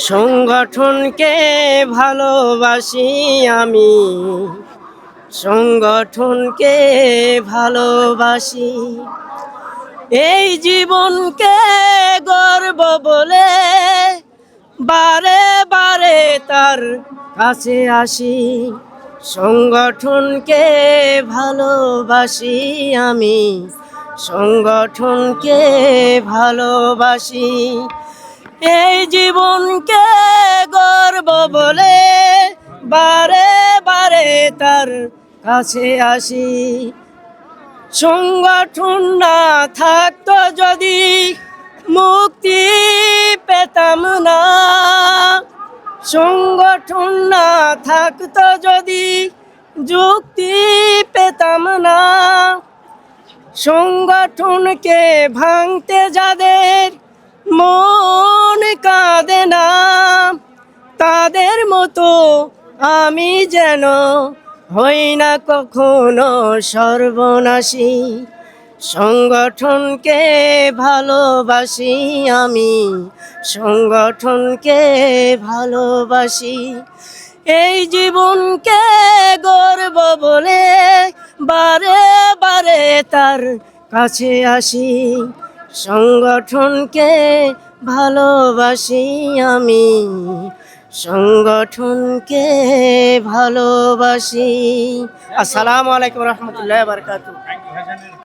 সংগঠনকে ভালোবাসি আমি, সংগঠনকে ভালোবাসি। এই জীবনকে গর্ব বলে বারে বারে তার কাছে আসি। সংগঠনকে ভালোবাসি আমি, সংগঠনকে ভালোবাসি। এই জীবনকে গর্ব বলে বারে বারে তার কাছে আসি। সংগঠন না থাকতো যদি মুক্তি পেতাম না, সংগঠন না থাকতো যদি যুক্তি পেতাম না। সংগঠনকে ভাঙতে যাদের মন কাঁদে না, তাদের মতো আমি যেন হই না কখনো সর্বনাশী। সংগঠনকে ভালোবাসি আমি, সংগঠনকে ভালোবাসি। এই জীবনকে গর্ব বলে বারে বারে তার কাছে আসি। সংগঠনকে ভালোবাসি আমি, সংগঠনকে ভালোবাসি। আসসালামু আলাইকুম রহমতুল্লাহি ওয়া বারাকাতুহু।